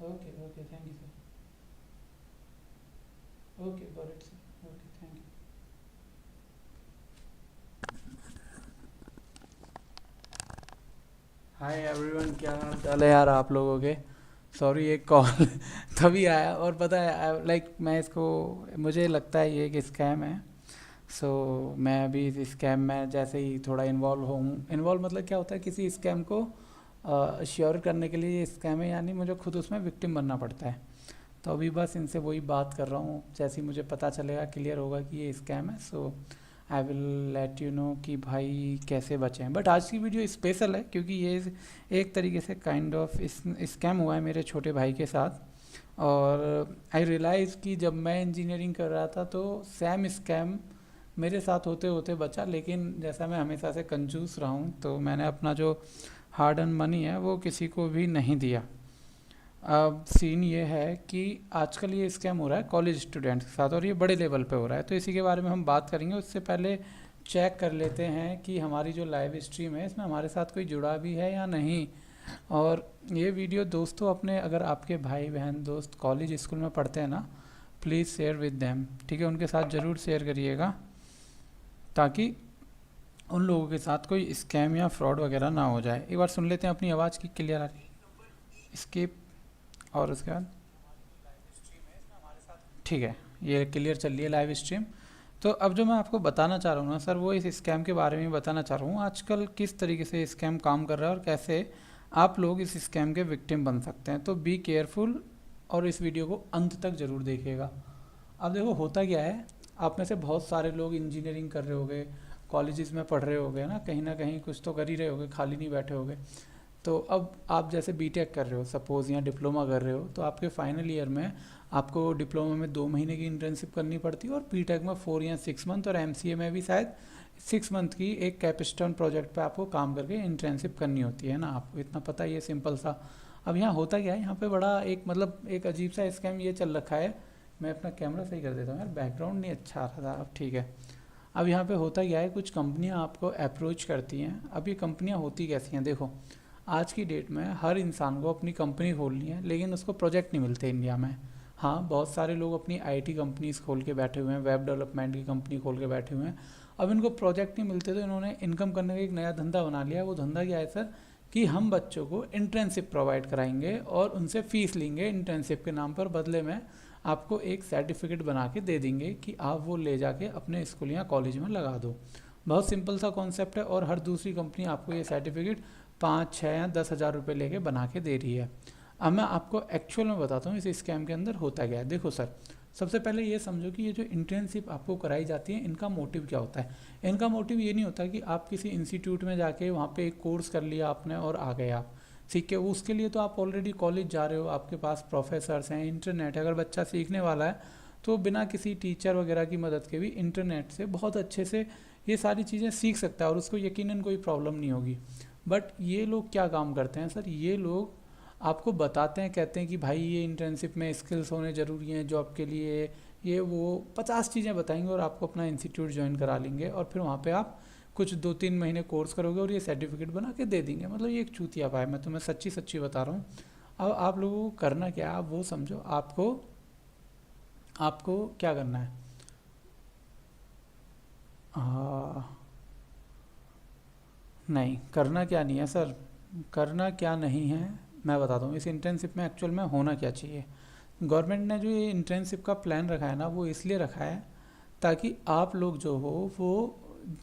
Okay okay, thank you sir. Okay, got it sir. Okay, thank you. Hi everyone, क्या हाल चाल है यार आप लोगों के। सॉरी, ये कॉल तभी आया, और पता है लाइक मैं इसको, मुझे लगता है ये एक स्कैम है। सो मैं अभी इस स्कैम में जैसे ही थोड़ा इन्वॉल्व हूँ, इन्वॉल्व मतलब क्या होता है, किसी स्कैम को श्योर करने के लिए ये स्कैम है, यानी मुझे खुद उसमें विक्टिम बनना पड़ता है। तो अभी बस इनसे वही बात कर रहा हूँ, जैसे ही मुझे पता चलेगा, क्लियर होगा कि ये स्कैम है, so I will let you know कि भाई कैसे बचें। बट आज की वीडियो स्पेशल है क्योंकि ये एक तरीके से काइंड ऑफ स्कैम हुआ है मेरे छोटे भाई के साथ। और आई रियलाइज़ कि जब मैं इंजीनियरिंग कर रहा था तो सेम स्कैम मेरे साथ होते होते बचा, लेकिन जैसा मैं हमेशा से कंजूस रहा हूँ तो मैंने अपना जो हार्ड अर्न मनी है वो किसी को भी नहीं दिया। अब सीन ये है कि आजकल ये स्कैम हो रहा है कॉलेज स्टूडेंट्स के साथ, और ये बड़े लेवल पे हो रहा है, तो इसी के बारे में हम बात करेंगे। उससे पहले चेक कर लेते हैं कि हमारी जो लाइव स्ट्रीम है इसमें हमारे साथ कोई जुड़ा भी है या नहीं। और ये वीडियो दोस्तों, अपने अगर आपके भाई बहन दोस्त कॉलेज स्कूल में पढ़ते हैं ना, प्लीज़ शेयर विद देम, ठीक है, उनके साथ ज़रूर शेयर करिएगा, ताकि उन लोगों के साथ कोई स्कैम या फ्रॉड वगैरह ना हो जाए। एक बार सुन लेते हैं, अपनी आवाज़ की क्लियर आ रही है, स्किप, और उसके बाद ठीक है, ये क्लियर चल रही है लाइव स्ट्रीम। तो अब जो मैं आपको बताना चाह रहा हूँ ना सर, वो इस स्कैम के बारे में बताना चाह रहा हूँ, आजकल किस तरीके से स्कैम काम कर रहा है और कैसे आप लोग इस स्कैम के विक्टिम बन सकते हैं। तो बी केयरफुल, और इस वीडियो को अंत तक ज़रूर देखिएगा। अब देखो होता क्या है, आप में से बहुत सारे लोग इंजीनियरिंग कर रहे होंगे, कॉलेजेस में पढ़ रहे होंगे ना कहीं कुछ तो कर ही रहे होंगे, खाली नहीं बैठे होंगे। तो अब आप जैसे बीटेक कर रहे हो सपोज़, या डिप्लोमा कर रहे हो, तो आपके फाइनल ईयर में आपको डिप्लोमा में 2 महीने की इंटर्नशिप करनी पड़ती है, और बीटेक में 4 या 6 मंथ, और एमसीए में भी शायद 6 मंथ की एक कैपस्टोन प्रोजेक्ट पे आपको काम करके इंटर्नशिप करनी होती है ना, आपको इतना पता ही है, सिंपल सा। अब यहाँ होता क्या है, यहाँ पे बड़ा एक मतलब एक अजीब सा स्कैम ये चल रखा है। मैं अपना कैमरा सही कर देता हूँ यार, बैकग्राउंड नहीं अच्छा आ रहा था, अब ठीक है। अब यहाँ पे होता क्या है, कुछ कंपनियाँ आपको अप्रोच करती हैं। अब ये कंपनियाँ होती कैसी हैं, देखो, आज की डेट में हर इंसान को अपनी कंपनी खोलनी है, लेकिन उसको प्रोजेक्ट नहीं मिलते इंडिया में। हाँ, बहुत सारे लोग अपनी आईटी कंपनीज खोल के बैठे हुए हैं, वेब डेवलपमेंट की कंपनी खोल के बैठे हुए हैं। अब इनको प्रोजेक्ट नहीं मिलते, तो इन्होंने इनकम करने का एक नया धंधा बना लिया। वो धंधा क्या है सर, कि हम बच्चों को इंटर्नशिप प्रोवाइड कराएंगे और उनसे फ़ीस लेंगे इंटर्नशिप के नाम पर, बदले में आपको एक सर्टिफिकेट बना के दे देंगे कि आप वो ले जाके अपने स्कूल या कॉलेज में लगा दो। बहुत सिंपल सा कॉन्सेप्ट है, और हर दूसरी कंपनी आपको ये सर्टिफिकेट 5, 6 या 10 हज़ार रुपये लेके बना के दे रही है। अब मैं आपको एक्चुअल में बताता हूँ इस स्कैम के अंदर होता क्या है। देखो सर, सबसे पहले ये समझो कि ये जो इंटर्नशिप आपको कराई जाती है, इनका मोटिव क्या होता है। इनका मोटिव ये नहीं होता कि आप किसी इंस्टीट्यूट में जाके वहाँ पे एक कोर्स कर लिया आपने और आ गए आप, सीख के। उसके लिए तो आप ऑलरेडी कॉलेज जा रहे हो, आपके पास प्रोफेसर्स हैं, इंटरनेट है। अगर बच्चा सीखने वाला है तो बिना किसी टीचर वगैरह की मदद के भी इंटरनेट से बहुत अच्छे से ये सारी चीज़ें सीख सकता है, और उसको यकीनन कोई प्रॉब्लम नहीं होगी। बट ये लोग क्या काम करते हैं सर, ये लोग आपको बताते हैं, कहते हैं कि भाई ये इंटर्नशिप में स्किल्स होने ज़रूरी हैं जॉब के लिए, ये वो 50 चीज़ें बताएंगे, और आपको अपना इंस्टीट्यूट ज्वाइन करा लेंगे, और फिर वहाँ पे आप कुछ 2-3 महीने कोर्स करोगे और ये सर्टिफिकेट बना के दे देंगे। मतलब ये एक चूतिया पाया, मैं तुम्हें सच्ची सच्ची बता रहा हूँ। अब आप लोगों को करना क्या है, आप वो समझो। आपको आपको क्या करना है, नहीं करना क्या नहीं है सर, करना क्या नहीं है मैं बताता हूँ। इस इंटर्नशिप में एक्चुअल में होना क्या चाहिए, गवर्नमेंट ने जो ये इंटर्नशिप का प्लान रखा है ना, वो इसलिए रखा है ताकि आप लोग जो हो वो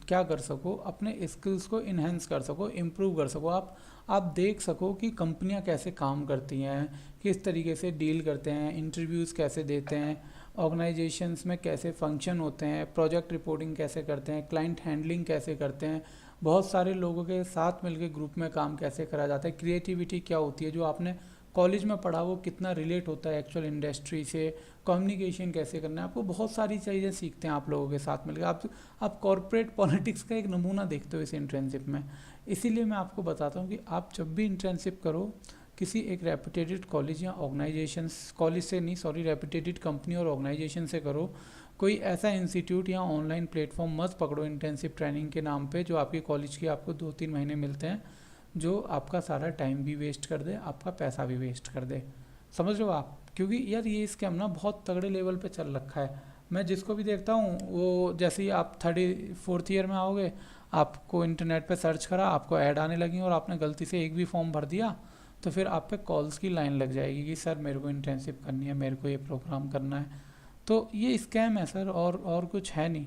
क्या कर सको, अपने स्किल्स को इन्हेंस कर सको, इम्प्रूव कर सको। आप देख सको कि कंपनियां कैसे काम करती हैं, किस तरीके से डील करते हैं, इंटरव्यूज़ कैसे देते हैं, ऑर्गेनाइजेशंस में कैसे फंक्शन होते हैं, प्रोजेक्ट रिपोर्टिंग कैसे करते हैं, क्लाइंट हैंडलिंग कैसे करते हैं, बहुत सारे लोगों के साथ मिलकर ग्रुप में काम कैसे करा जाता है, क्रिएटिविटी क्या होती है, जो आपने कॉलेज में पढ़ा वो कितना रिलेट होता है एक्चुअल इंडस्ट्री से, कम्युनिकेशन कैसे करना है। आपको बहुत सारी चीज़ें सीखते हैं आप लोगों के साथ मिलकर। आप कॉरपोरेट पॉलिटिक्स का एक नमूना देखते हो इस इंटर्नशिप में। इसीलिए मैं आपको बताता हूँ कि आप जब भी इंटर्नशिप करो, किसी एक रेपुटेटेड कॉलेज या ऑर्गेनाइजेशन, कॉलेज से नहीं सॉरी, रेपुटेटेड कंपनी और ऑर्गेनाइजेशन से करो। कोई ऐसा इंस्टीट्यूट या ऑनलाइन प्लेटफॉर्म मत पकड़ो इंटर्नशिप ट्रेनिंग के नाम पे, जो आपकी कॉलेज की आपको 2-3 महीने मिलते हैं, जो आपका सारा टाइम भी वेस्ट कर दे, आपका पैसा भी वेस्ट कर दे। समझ रहे हो आप? क्योंकि यार ये स्कैम ना बहुत तगड़े लेवल पे चल रखा है। मैं जिसको भी देखता हूँ वो, जैसे ही आप 34th ईयर में आओगे, आपको इंटरनेट पे सर्च करा, आपको ऐड आने लगी और आपने गलती से एक भी फॉर्म भर दिया, तो फिर आप पे कॉल्स की लाइन लग जाएगी कि सर मेरे को इंटर्नशिप करनी है, मेरे को ये प्रोग्राम करना है। तो ये स्कैम है सर, और कुछ है नहीं।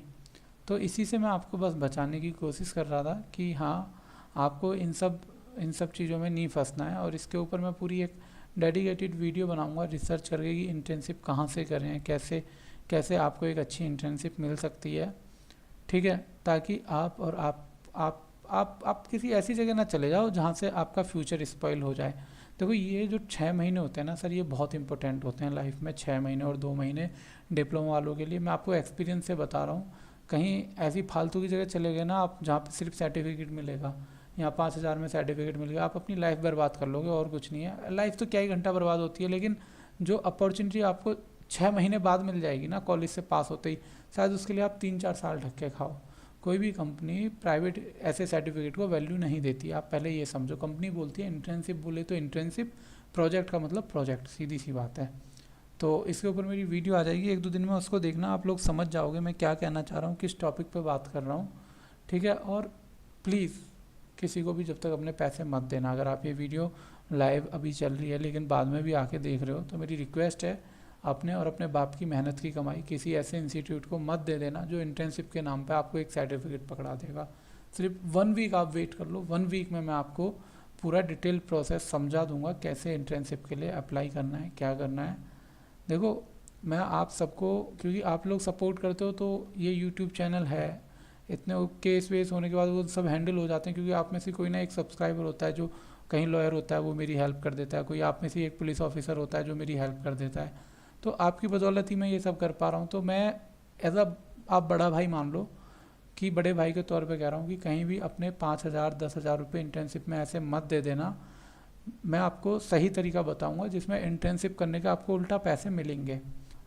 तो इसी से मैं आपको बस बचाने की कोशिश कर रहा था कि हाँ, आपको इन सब चीज़ों में नहीं फंसना है। और इसके ऊपर मैं पूरी एक डेडिकेटेड वीडियो बनाऊंगा रिसर्च करके कि इंटर्नशिप कहाँ से करें, कैसे कैसे आपको एक अच्छी इंटर्नशिप मिल सकती है, ठीक है? ताकि आप और आप किसी ऐसी जगह ना चले जाओ जहाँ से आपका फ्यूचर स्पॉइल हो जाए। देखो ये जो 6 महीने होते हैं ना सर, ये बहुत इंपॉर्टेंट होते हैं लाइफ में। 6 महीने और 2 महीने डिप्लोमा वालों के लिए, मैं आपको एक्सपीरियंस से बता रहा हूँ। कहीं ऐसी फालतू की जगह चले गए ना आप जहाँ पे सिर्फ सर्टिफिकेट मिलेगा, यहाँ 5,000 में सर्टिफिकेट मिलेगा, आप अपनी लाइफ बर्बाद कर लोगे, और कुछ नहीं है। लाइफ तो क्या ही घंटा बर्बाद होती है, लेकिन जो अपॉर्चुनिटी आपको 6 महीने बाद मिल जाएगी ना कॉलेज से पास होते ही, शायद उसके लिए आप 3-4 साल ढक के खाओ। कोई भी कंपनी प्राइवेट ऐसे सर्टिफिकेट को वैल्यू नहीं देती, आप पहले ये समझो। कंपनी बोलती है इंटर्नशिप, बोले तो इंटर्नशिप, प्रोजेक्ट का मतलब प्रोजेक्ट, सीधी सी बात है। तो इसके ऊपर मेरी वीडियो आ जाएगी 1-2 दिन में, उसको देखना, आप लोग समझ जाओगे मैं क्या कहना चाह रहा हूँ, किस टॉपिक पे बात कर रहा हूँ, ठीक है? और प्लीज़ किसी को भी जब तक अपने पैसे मत देना। अगर आप ये वीडियो लाइव अभी चल रही है लेकिन बाद में भी आके देख रहे हो, तो मेरी रिक्वेस्ट है, अपने और अपने बाप की मेहनत की कमाई किसी ऐसे इंस्टीट्यूट को मत दे देना जो इंटर्नशिप के नाम पे आपको एक सर्टिफिकेट पकड़ा देगा। सिर्फ 1 वीक आप वेट कर लो, 1 वीक में मैं आपको पूरा डिटेल प्रोसेस समझा दूंगा, कैसे इंटर्नशिप के लिए अप्लाई करना है, क्या करना है। देखो मैं आप सबको, क्योंकि आप लोग सपोर्ट करते हो तो ये यूट्यूब चैनल है, इतने केस वेस होने के बाद वो सब हैंडल हो जाते हैं, क्योंकि आप में से कोई ना एक सब्सक्राइबर होता है जो कहीं लॉयर होता है, वो मेरी हेल्प कर देता है, कोई आप में से एक पुलिस ऑफिसर होता है जो मेरी हेल्प कर देता है। तो आपकी बदौलत ही मैं ये सब कर पा रहा हूँ। तो मैं एज अ, आप बड़ा भाई मान लो, कि बड़े भाई के तौर पे कह रहा हूँ कि कहीं भी अपने 5,000 10,000 रुपये इंटर्नशिप में ऐसे मत दे देना। मैं आपको सही तरीका बताऊंगा जिसमें इंटर्नशिप करने का आपको उल्टा पैसे मिलेंगे।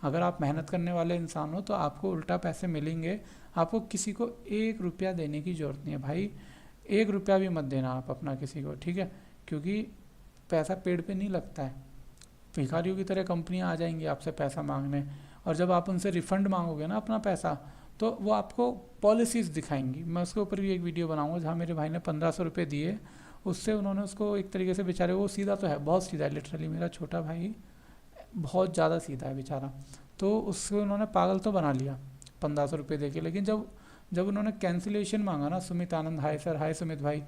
अगर आप मेहनत करने वाले इंसान हो तो आपको उल्टा पैसे मिलेंगे। आपको किसी को 1 रुपया देने की ज़रूरत नहीं है भाई, 1 रुपया भी मत देना आप अपना किसी को, ठीक है? क्योंकि पैसा पेड़ पे नहीं लगता है। भिखारियों की तरह कंपनियां आ जाएंगी आपसे पैसा मांगने, और जब आप उनसे रिफ़ंड मांगोगे ना अपना पैसा, तो वो आपको पॉलिसीज़ दिखाएंगी। मैं उसके ऊपर भी एक वीडियो बनाऊंगा, जहाँ मेरे भाई ने 1,500 रुपये दिए, उससे उन्होंने उसको एक तरीके से, बेचारे, वो सीधा तो है, बहुत सीधा है, लिटरली मेरा छोटा भाई बहुत ज़्यादा सीधा है बेचारा। तो उससे उन्होंने पागल तो बना लिया 1,500 रुपये दे के। लेकिन जब जब उन्होंने कैंसिलेशन मांगा ना, सुमित आनंद, हाय सर, हाय सुमित भाई,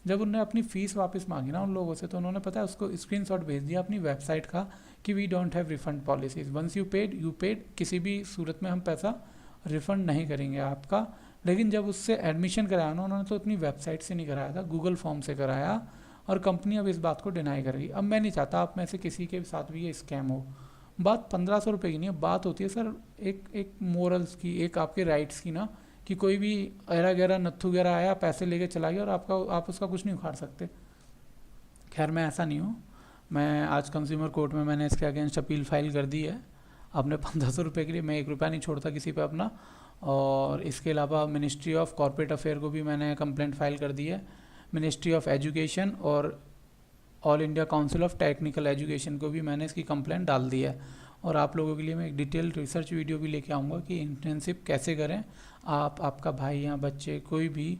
जब उन्होंने अपनी फ़ीस वापस मांगी ना उन लोगों से, तो उन्होंने पता है उसको स्क्रीनशॉट भेज दिया अपनी वेबसाइट का कि we don't have refund policies, once you paid, किसी भी सूरत में हम पैसा रिफ़ंड नहीं करेंगे आपका। लेकिन जब उससे एडमिशन कराया ना उन्होंने, तो अपनी वेबसाइट से नहीं कराया था, गूगल फॉर्म से कराया, और कंपनी अब इस बात को डिनाई कर रही है। अब मैं नहीं चाहता आप में से किसी के साथ भी ये स्कैम हो। बात 1,500 रुपये की नहीं है, बात होती है सर एक एक मोरल्स की, एक आपके राइट्स की ना, कि कोई भी ऐरा गहरा नत्थु गहरा आया, पैसे लेके चला गया, और आप उसका कुछ नहीं उखाड़ सकते। खैर मैं ऐसा नहीं हूँ। मैं आज कंज्यूमर कोर्ट में मैंने इसके अगेंस्ट अपील फाइल कर दी है अपने 1,500 रुपये के लिए। मैं 1 रुपया नहीं छोड़ता किसी पे अपना। और इसके अलावा मिनिस्ट्री ऑफ कॉर्पोरेट अफेयर को भी मैंने कंप्लेंट फाइल कर दी है, मिनिस्ट्री ऑफ एजुकेशन और all India council of technical education को भी मैंने इसकी कंप्लेंट डाल दी है। और आप लोगों के लिए मैं एक डिटेल रिसर्च वीडियो भी लेके आऊँगा कि इंटर्नशिप कैसे करें। आप, आपका भाई या बच्चे कोई भी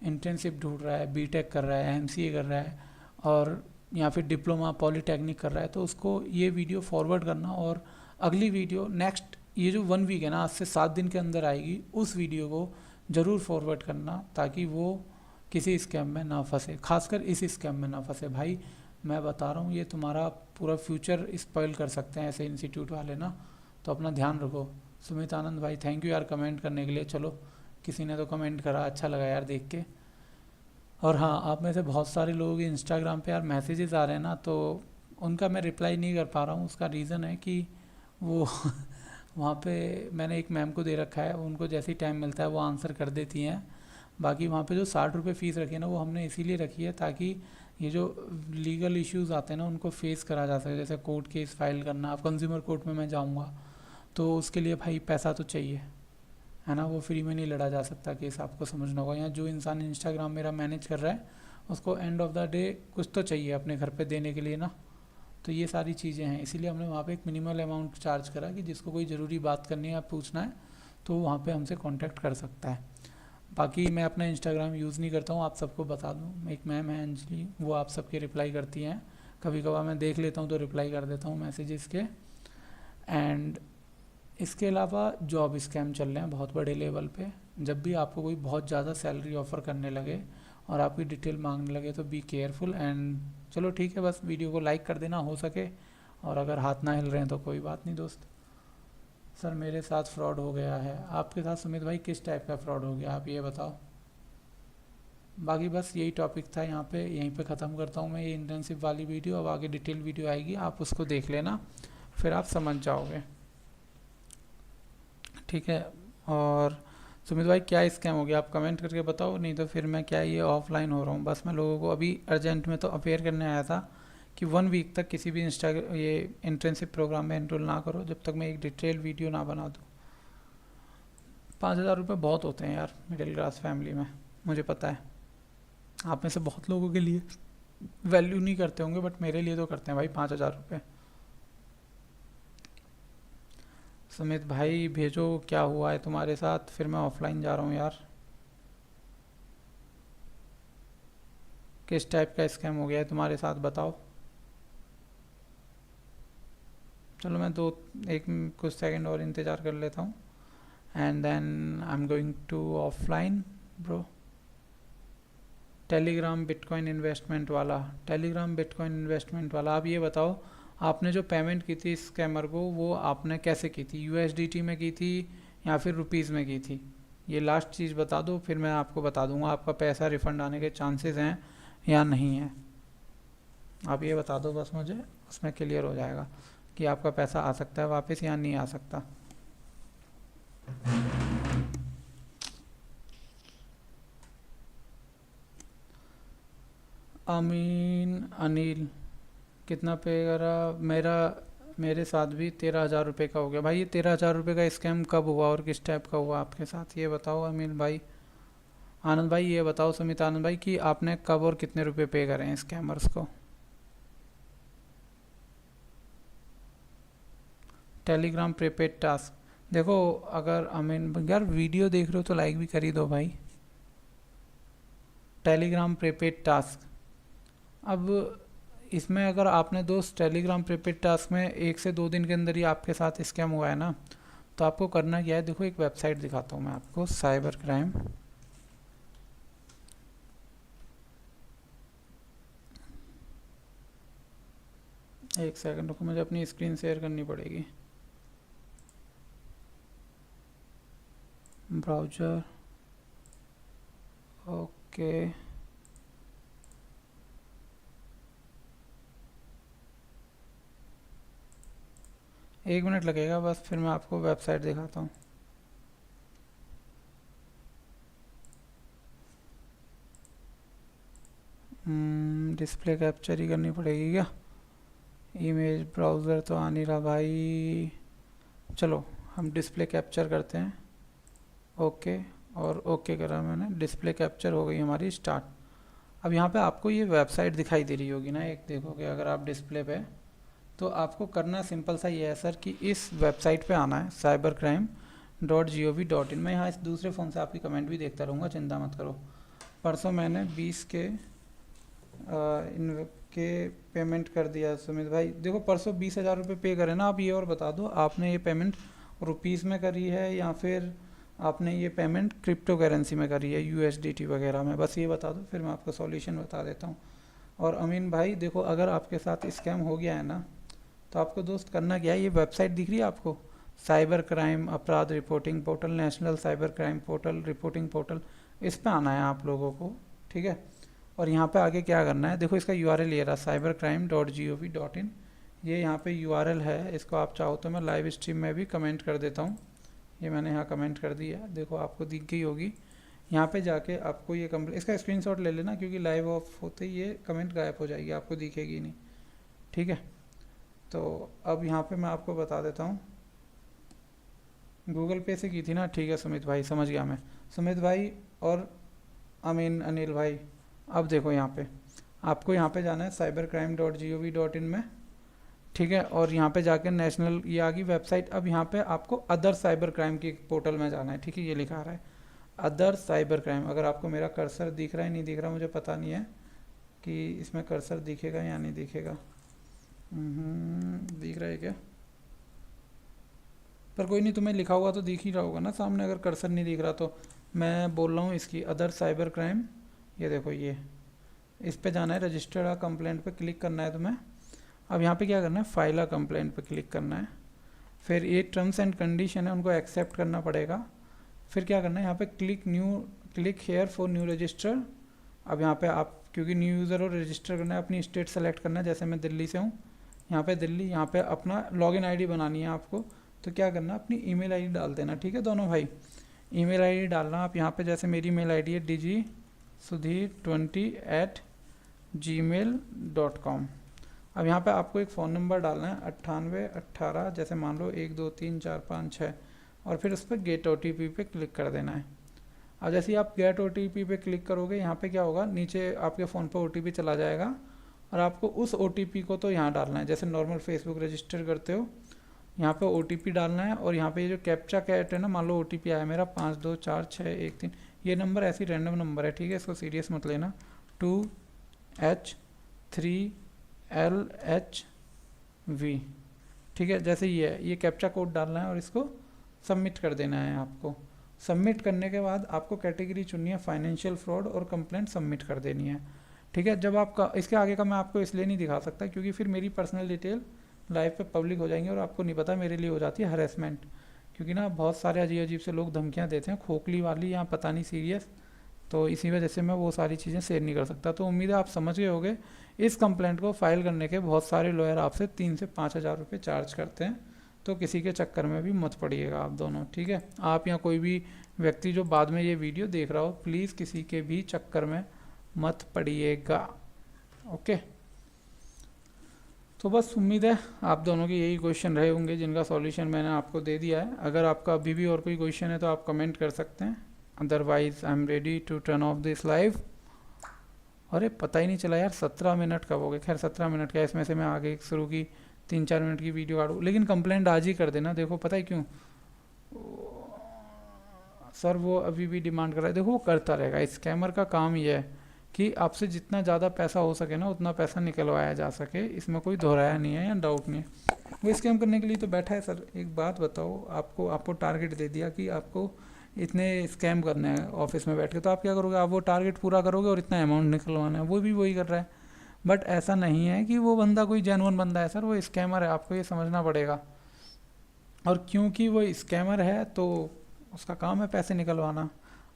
इंटर्नशिप ढूंढ रहा है, बीटेक कर रहा है, एमसीए कर रहा है, और या फिर डिप्लोमा पॉलीटेक्निक कर रहा है, तो उसको ये वीडियो फॉरवर्ड करना। और अगली वीडियो नेक्स्ट, ये जो 1 वीक है ना, आज से 7 दिन के अंदर आएगी, उस वीडियो को ज़रूर फॉरवर्ड करना, ताकि वो किसी स्कैम में ना फंसे, खासकर इस स्कैम में ना फंसे। भाई मैं बता रहा हूँ, ये तुम्हारा पूरा फ्यूचर स्पॉइल कर सकते हैं ऐसे इंस्टीट्यूट वाले ना, तो अपना ध्यान रखो। सुमित आनंद भाई, थैंक यू यार कमेंट करने के लिए। चलो किसी ने तो कमेंट करा, अच्छा लगा यार देख के। और हाँ, आप में से बहुत सारे लोग इंस्टाग्राम पे यार मैसेजेस आ रहे हैं ना, तो उनका मैं रिप्लाई नहीं कर पा रहा हूँ। उसका रीज़न है कि वो वहाँ पे मैंने एक मैम को दे रखा है, उनको जैसे ही टाइम मिलता है वो आंसर कर देती हैं। बाकी वहाँ पे जो 60 रुपये फ़ीस रखी है ना, वो हमने इसीलिए रखी है ताकि ये जो लीगल इश्यूज़ आते हैं ना उनको फेस करा जा सके। जैसे कोर्ट केस फाइल करना, अब कंज्यूमर कोर्ट में मैं जाऊँगा तो उसके लिए भाई पैसा तो चाहिए, है ना? वो फ्री में नहीं लड़ा जा सकता केस, आपको समझना होगा। या जो इंसान इंस्टाग्राम मेरा मैनेज कर रहा है, उसको एंड ऑफ द डे कुछ तो चाहिए अपने घर पे देने के लिए ना। तो ये सारी चीज़ें हैं, इसीलिए हमने वहाँ पे एक मिनिमल अमाउंट चार्ज करा कि जिसको कोई ज़रूरी बात करनी है या पूछना है तो वहाँ पे हमसे कांटेक्ट कर सकता है। बाकी मैं अपना इंस्टाग्राम यूज़ नहीं करता हूँ, आप सबको बता दूँ, एक मैम है अंजलि, वो आप सबके रिप्लाई करती हैं, कभी कभार मैं देख लेता हूँ तो रिप्लाई कर देता हूँ मैसेजेस के। एंड इसके अलावा जॉब स्कैम चल रहे हैं बहुत बड़े लेवल पे। जब भी आपको कोई बहुत ज़्यादा सैलरी ऑफ़र करने लगे और आपकी डिटेल मांगने लगे तो बी केयरफुल। एंड चलो ठीक है, बस वीडियो को लाइक कर देना हो सके, और अगर हाथ ना हिल रहे हैं तो कोई बात नहीं दोस्त। सर मेरे साथ फ्रॉड हो गया है, आपके साथ सुमित भाई किस टाइप का फ्रॉड हो गया आप ये बताओ। बाकी बस यही टॉपिक था, यहाँ पे यहीं पे ख़त्म करता हूँ मैं ये इंटर्नशिप वाली वीडियो। अब आगे डिटेल वीडियो आएगी, आप उसको देख लेना, फिर आप समझ जाओगे, ठीक है। और सुमित भाई क्या स्कैम हो गया आप कमेंट करके बताओ, नहीं तो फिर मैं क्या ये ऑफलाइन हो रहा हूँ। बस मैं लोगों को अभी अर्जेंट में तो अवेयर करने आया था कि 1 वीक तक किसी भी ये इंटर्नशिप प्रोग्राम में एनरोल ना करो जब तक मैं एक डिटेल वीडियो ना बना दूँ। 5,000 रुपये बहुत होते हैं यार मिडिल क्लास फैमिली में, मुझे पता है। आप में से बहुत लोगों के लिए वैल्यू नहीं करते होंगे, बट मेरे लिए तो करते हैं भाई 5,000 रुपये। सुमित भाई भेजो क्या हुआ है तुम्हारे साथ, फिर मैं ऑफलाइन जा रहा हूँ यार। किस टाइप का स्कैम हो गया है तुम्हारे साथ बताओ। चलो मैं कुछ सेकंड और इंतज़ार कर लेता हूँ, and then I am going to offline bro. Telegram bitcoin investment वाला, टेलीग्राम बिटकॉइन इन्वेस्टमेंट वाला, आप ये बताओ आपने जो पेमेंट की थी स्कैमर को वो आपने कैसे की थी, यूएसडीटी में की थी या फिर रुपीज़ में की थी, ये लास्ट चीज़ बता दो, फिर मैं आपको बता दूंगा आपका पैसा रिफ़ंड आने के चांसेस हैं या नहीं है। आप ये बता दो बस मुझे, उसमें क्लियर हो जाएगा कि आपका पैसा आ सकता है वापस या नहीं आ सकता। अमीन अनिल कितना पे करा, मेरे साथ भी 13,000 रुपये का हो गया। भाई ये 13,000 रुपये का स्कैम कब हुआ और किस टाइप का हुआ आपके साथ ये बताओ अमीन भाई। आनंद भाई ये बताओ सुमित आनंद भाई कि आपने कब और कितने रुपए पे करे हैं स्कैमर्स को। टेलीग्राम प्रीपेड टास्क, देखो अगर अमीन यार वीडियो देख रहे हो तो लाइक भी कर ही दो भाई। टेलीग्राम प्रीपेड टास्क, अब इसमें अगर आपने दोस्त टेलीग्राम प्रीपेड टास्क में 1 से 2 दिन के अंदर ही आपके साथ स्कैम हुआ है ना, तो आपको करना क्या है, देखो एक वेबसाइट दिखाता हूँ मैं आपको, साइबर क्राइम, एक सेकंड रुको मुझे अपनी स्क्रीन शेयर करनी पड़ेगी। ब्राउज़र ओके, एक मिनट लगेगा बस, फिर मैं आपको वेबसाइट दिखाता हूँ। डिस्प्ले कैप्चर ही करनी पड़ेगी क्या, इमेज ब्राउज़र तो आ नहीं रहा भाई। चलो हम डिस्प्ले कैप्चर करते हैं, ओके, और ओके करा मैंने, डिस्प्ले कैप्चर हो गई हमारी स्टार्ट। अब यहाँ पे आपको ये वेबसाइट दिखाई दे रही होगी ना, एक देखोगे अगर आप डिस्प्ले पे, तो आपको करना सिंपल सा ये है सर कि इस वेबसाइट पे आना है cybercrime.gov.in। मैं यहाँ इस दूसरे फ़ोन से आपकी कमेंट भी देखता रहूँगा, चिंता मत करो। परसों मैंने 20 के पेमेंट कर दिया सुमित भाई। देखो परसों 20,000 रुपये पे करे ना, आप ये और बता दो आपने ये पेमेंट रुपीज़ में करी है या फिर आपने ये पेमेंट क्रिप्टो करेंसी में करी है, यूएसडीटी वगैरह में, बस ये बता दो, फिर मैं आपको सॉल्यूशन बता देता हूँ। और अमीन भाई देखो अगर आपके साथ स्कैम हो गया है ना, तो आपको दोस्त करना क्या है, ये वेबसाइट दिख रही है आपको, साइबर क्राइम अपराध reporting portal, national cyber crime portal reporting portal, इस पर आना है आप लोगों को, ठीक है। और यहाँ पे आगे क्या करना है, देखो इसका URL ये रहा cybercrime.gov.in, ये यहाँ पे URL है, इसको आप चाहो तो मैं लाइव स्ट्रीम में भी कमेंट कर देता हूँ, ये मैंने यहाँ कमेंट कर दिया, देखो आपको दिख गई होगी। यहाँ पे जाके आपको ये इसका स्क्रीनशॉट ले लेना, क्योंकि लाइव ऑफ होते ही ये कमेंट गायब हो जाएगी, आपको दिखेगी नहीं, ठीक है। तो अब यहाँ पे मैं आपको बता देता हूँ, गूगल पे से की थी ना, ठीक है सुमित भाई समझ गया मैं। सुमित भाई और अमीन अनिल भाई, अब देखो यहाँ पे आपको यहाँ पे जाना है cybercrime.gov.in में, ठीक है। और यहाँ पे जाकर नेशनल ये आ गई वेबसाइट। अब यहाँ पे आपको अदर साइबर क्राइम की पोर्टल में जाना है, ठीक है। ये लिखा रहा है अदर साइबर क्राइम। अगर आपको मेरा कर्सर दिख रहा है नहीं दिख रहा मुझे पता नहीं है कि इसमें कर्सर दिखेगा या नहीं दिखेगा। दिख रहा है क्या? पर कोई नहीं, तुम्हें लिखा हुआ तो दिख ही रहा होगा ना सामने। अगर कर्सर नहीं दिख रहा तो मैं बोल रहा हूँ इसकी अदर साइबर क्राइम। ये देखो, ये इस पे जाना है, रजिस्टर्ड अ कंप्लेंट पे क्लिक करना है तुम्हें। अब यहाँ पे क्या करना है, फाइल अ कंप्लेंट पे क्लिक करना है। फिर ये टर्म्स एंड कंडीशन है, उनको एक्सेप्ट करना पड़ेगा। फिर क्या करना है, यहाँ पे click here for new register. अब यहाँ पे आप क्योंकि न्यू यूज़र और रजिस्टर करना है, अपनी स्टेट सेलेक्ट करना है। जैसे मैं दिल्ली से हूँ, यहाँ पे दिल्ली, यहाँ पे अपना लॉगिन आईडी बनानी है आपको। तो क्या करना, अपनी ईमेल आईडी डाल देना, ठीक है दोनों भाई। ईमेल आईडी डालना आप यहाँ पे, जैसे मेरी मेल आईडी है dgsudhir20@gmail.com। अब यहाँ पे आपको एक फ़ोन नंबर डालना है 9818, जैसे मान लो 1 2 3 4 5 6, और फिर उस पर गेट OTP पे क्लिक कर देना है। अब जैसे ही आप गेट OTP पे क्लिक करोगे, यहाँ पे क्या होगा, नीचे आपके फ़ोन पर OTP चला जाएगा और आपको उस OTP को तो यहाँ डालना है, जैसे नॉर्मल फेसबुक रजिस्टर करते हो यहाँ पे OTP डालना है। और यहाँ पे ये जो कैप्चा कैट है ना, मान लो OTP आया मेरा 524613, ये नंबर ऐसी रैंडम नंबर है, ठीक है, इसको सीरियस मत लेना। 2H3LHV, ठीक है। जैसे ये कैप्चा कोड डालना है और इसको सबमिट कर देना है आपको। सबमिट करने के बाद आपको कैटेगरी चुननी है फाइनेंशियल फ्रॉड और कंप्लेंट सबमिट कर देनी है, ठीक है। जब आपका इसके आगे का मैं आपको इसलिए नहीं दिखा सकता क्योंकि फिर मेरी पर्सनल डिटेल लाइव पे पब्लिक हो जाएंगे और आपको नहीं पता, मेरे लिए हो जाती है हरेसमेंट। क्योंकि ना बहुत सारे अजीब अजीब से लोग धमकियाँ देते हैं, खोखली वाली या पता नहीं सीरियस, तो इसी वजह से मैं वो सारी चीज़ें शेयर नहीं कर सकता। तो उम्मीद है आप समझ गए होंगे। इस कंप्लेंट को फाइल करने के बहुत सारे लॉयर आपसे 3 से 5 हज़ार रुपये चार्ज करते हैं, तो किसी के चक्कर में भी मत पड़िएगा आप दोनों, ठीक है। आप या कोई भी व्यक्ति जो बाद में ये वीडियो देख रहा हो, प्लीज़ किसी के भी चक्कर में मत पड़िएगा, ओके। तो बस उम्मीद है आप दोनों के यही क्वेश्चन रहे होंगे जिनका सॉल्यूशन मैंने आपको दे दिया है। अगर आपका अभी भी और कोई क्वेश्चन है तो आप कमेंट कर सकते हैं, otherwise I am ready to turn off this live. अरे पता ही नहीं चला यार 17 मिनट कब हो गए। खैर 17 मिनट का, इसमें से मैं आगे शुरू की 3-4 मिनट की वीडियो काटूँ, लेकिन कंप्लेंट आज ही कर देना। देखो पता है क्यों सर, वो अभी भी डिमांड कर रहा है। देखो वो करता रहेगा, स्कैमर का काम ये है कि आपसे जितना ज़्यादा पैसा हो सके ना उतना पैसा निकलवाया जा सके, इसमें कोई दोहराया नहीं है या डाउट नहीं है। वो स्कैम करने के लिए तो बैठा है। सर एक बात बताओ, आपको टारगेट दे दिया कि आपको इतने स्कैम करने हैं ऑफिस में बैठ के, तो आप क्या करोगे, आप वो टारगेट पूरा करोगे और इतना अमाउंट निकलवाना है। वो भी वही कर रहा है, बट ऐसा नहीं है कि वो बंदा कोई जेन्युइन बंदा है। सर वो स्कैमर है, आपको ये समझना पड़ेगा। और क्योंकि वो स्कैमर है तो उसका काम है पैसे निकलवाना।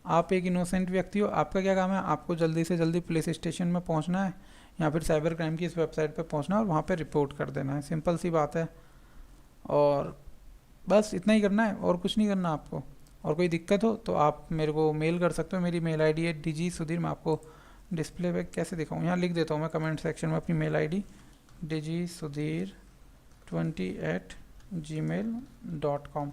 आप एक इनोसेंट व्यक्ति हो, आपका क्या काम है, आपको जल्दी से जल्दी पुलिस स्टेशन में पहुंचना है या फिर साइबर क्राइम की इस वेबसाइट पे पहुंचना है और वहाँ पे रिपोर्ट कर देना है। सिंपल सी बात है, और बस इतना ही करना है और कुछ नहीं करना आपको। और कोई दिक्कत हो तो आप मेरे को मेल कर सकते हो। मेरी मेल आईडी है DG-Sudhir। मैं आपको डिस्प्ले पे कैसे दिखाऊँ, यहाँ लिख देता हूँ मैं कमेंट सेक्शन में अपनी मेल ID DG-Sudhir20@gmail.com,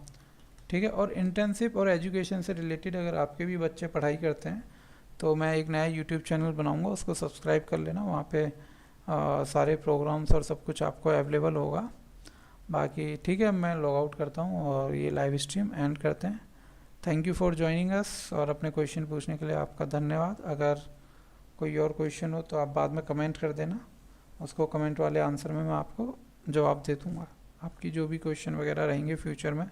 ठीक है। और इंटर्नशिप और एजुकेशन से रिलेटेड अगर आपके भी बच्चे पढ़ाई करते हैं तो मैं एक नया यूट्यूब चैनल बनाऊंगा, उसको सब्सक्राइब कर लेना। वहाँ पे सारे प्रोग्राम्स और सब कुछ आपको अवेलेबल होगा। बाकी ठीक है, मैं लॉग आउट करता हूँ और ये लाइव स्ट्रीम एंड करते हैं। Thank you for joining us, और अपने क्वेश्चन पूछने के लिए आपका धन्यवाद। अगर कोई और क्वेश्चन हो तो आप बाद में कमेंट कर देना, उसको कमेंट वाले आंसर में मैं आपको जवाब दे दूँगा, आपकी जो भी क्वेश्चन वगैरह रहेंगे फ्यूचर में,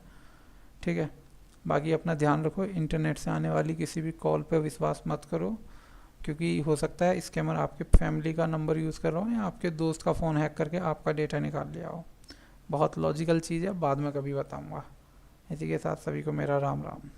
ठीक है। बाकी अपना ध्यान रखो, इंटरनेट से आने वाली किसी भी कॉल पे विश्वास मत करो, क्योंकि हो सकता है स्कैमर आपके फैमिली का नंबर यूज़ कर रहा हो या आपके दोस्त का फ़ोन हैक करके आपका डेटा निकाल लिया हो। बहुत लॉजिकल चीज़ है, बाद में कभी बताऊँगा। इसी के साथ सभी को मेरा राम राम।